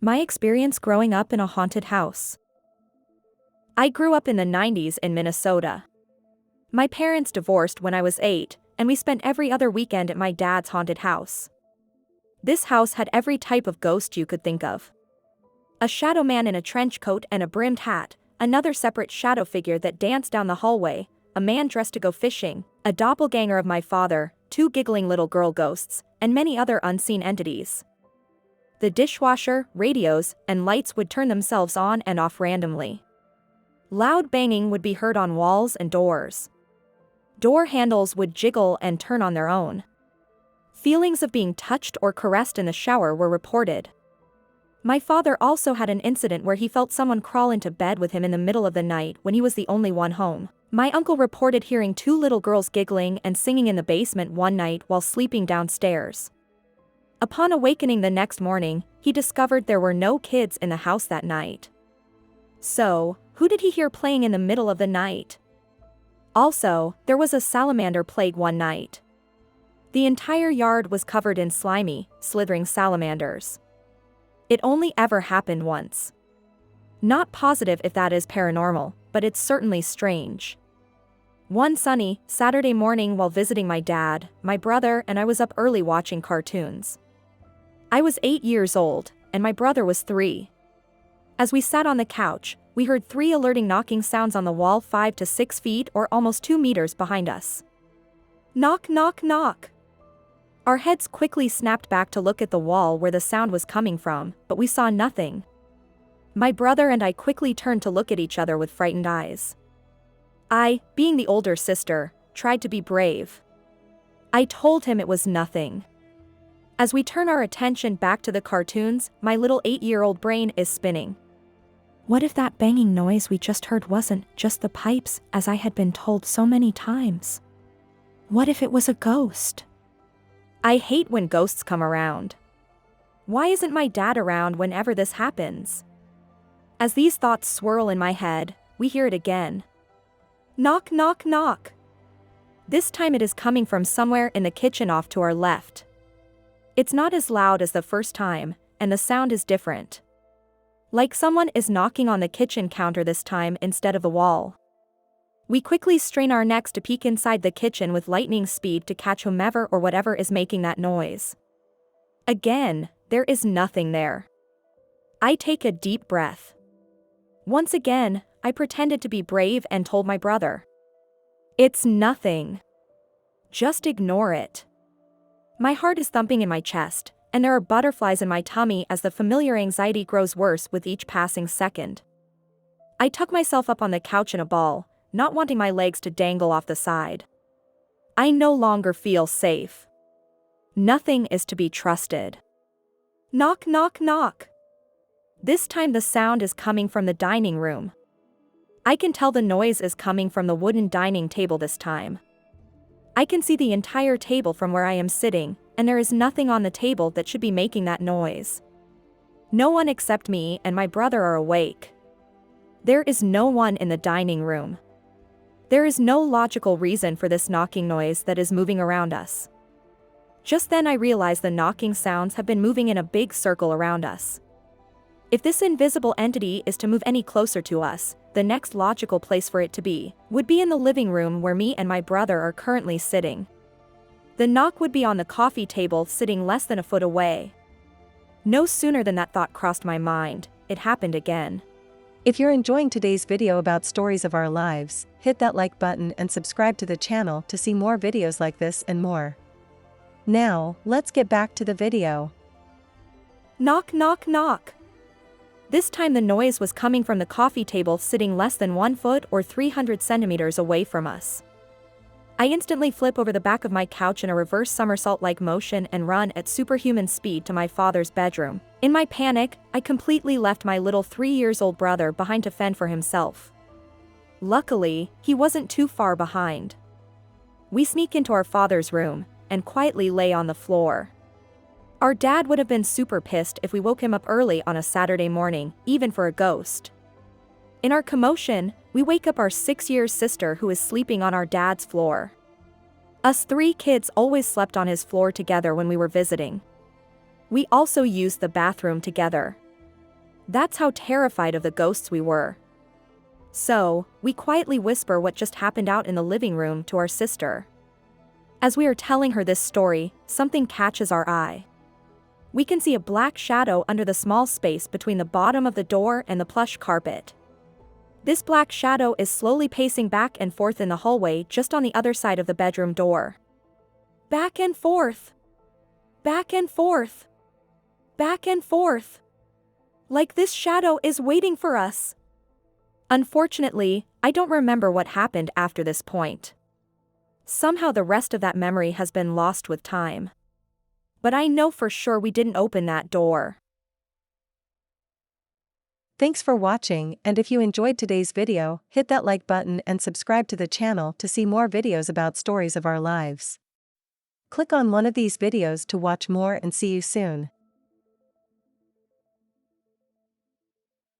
My experience growing up in a haunted house. I grew up in the 90s in Minnesota. My parents divorced when I was 8, and we spent every other weekend at my dad's haunted house. This house had every type of ghost you could think of. A shadow man in a trench coat and a brimmed hat, another separate shadow figure that danced down the hallway, a man dressed to go fishing, a doppelganger of my father, 2 giggling little girl ghosts, and many other unseen entities. The dishwasher, radios, and lights would turn themselves on and off randomly. Loud banging would be heard on walls and doors. Door handles would jiggle and turn on their own. Feelings of being touched or caressed in the shower were reported. My father also had an incident where he felt someone crawl into bed with him in the middle of the night when he was the only one home. My uncle reported hearing 2 little girls giggling and singing in the basement one night while sleeping downstairs. Upon awakening the next morning, he discovered there were no kids in the house that night. So, who did he hear playing in the middle of the night? Also, there was a salamander plague one night. The entire yard was covered in slimy, slithering salamanders. It only ever happened once. Not positive if that is paranormal, but it's certainly strange. One sunny, Saturday morning while visiting my dad, my brother and I was up early watching cartoons. I was 8 years old, and my brother was 3. As we sat on the couch, we heard 3 alerting knocking sounds on the wall 5 to 6 feet or almost 2 meters behind us. Knock, knock, knock. Our heads quickly snapped back to look at the wall where the sound was coming from, but we saw nothing. My brother and I quickly turned to look at each other with frightened eyes. I, being the older sister, tried to be brave. I told him it was nothing. As we turn our attention back to the cartoons, my little 8-year-old brain is spinning. What if that banging noise we just heard wasn't just the pipes, as I had been told so many times? What if it was a ghost? I hate when ghosts come around. Why isn't my dad around whenever this happens? As these thoughts swirl in my head, we hear it again. Knock, knock, knock. This time it is coming from somewhere in the kitchen off to our left. It's not as loud as the first time, and the sound is different. Like someone is knocking on the kitchen counter this time instead of the wall. We quickly strain our necks to peek inside the kitchen with lightning speed to catch whomever or whatever is making that noise. Again, there is nothing there. I take a deep breath. Once again, I pretended to be brave and told my brother. It's nothing. Just ignore it. My heart is thumping in my chest, and there are butterflies in my tummy as the familiar anxiety grows worse with each passing second. I tuck myself up on the couch in a ball, not wanting my legs to dangle off the side. I no longer feel safe. Nothing is to be trusted. Knock, knock, knock. This time the sound is coming from the dining room. I can tell the noise is coming from the wooden dining table this time. I can see the entire table from where I am sitting, and there is nothing on the table that should be making that noise. No one except me and my brother are awake. There is no one in the dining room. There is no logical reason for this knocking noise that is moving around us. Just then I realize the knocking sounds have been moving in a big circle around us. If this invisible entity is to move any closer to us, the next logical place for it to be would be in the living room where me and my brother are currently sitting. The knock would be on the coffee table sitting less than a foot away. No sooner than that thought crossed my mind, it happened again. If you're enjoying today's video about stories of our lives, hit that like button and subscribe to the channel to see more videos like this and more. Now, let's get back to the video. Knock, knock, knock. This time the noise was coming from the coffee table sitting less than 1 foot or 300 centimeters away from us. I instantly flip over the back of my couch in a reverse somersault-like motion and run at superhuman speed to my father's bedroom. In my panic, I completely left my little 3-year-old brother behind to fend for himself. Luckily, he wasn't too far behind. We sneak into our father's room and quietly lay on the floor. Our dad would have been super pissed if we woke him up early on a Saturday morning, even for a ghost. In our commotion, we wake up our 6-year sister who is sleeping on our dad's floor. Us 3 kids always slept on his floor together when we were visiting. We also used the bathroom together. That's how terrified of the ghosts we were. So, we quietly whisper what just happened out in the living room to our sister. As we are telling her this story, something catches our eye. We can see a black shadow under the small space between the bottom of the door and the plush carpet. This black shadow is slowly pacing back and forth in the hallway just on the other side of the bedroom door. Back and forth. Back and forth. Back and forth. Like this shadow is waiting for us. Unfortunately, I don't remember what happened after this point. Somehow the rest of that memory has been lost with time. But I know for sure we didn't open that door. Thanks for watching, and if you enjoyed today's video, hit that like button and subscribe to the channel to see more videos about stories of our lives. Click on one of these videos to watch more and see you soon.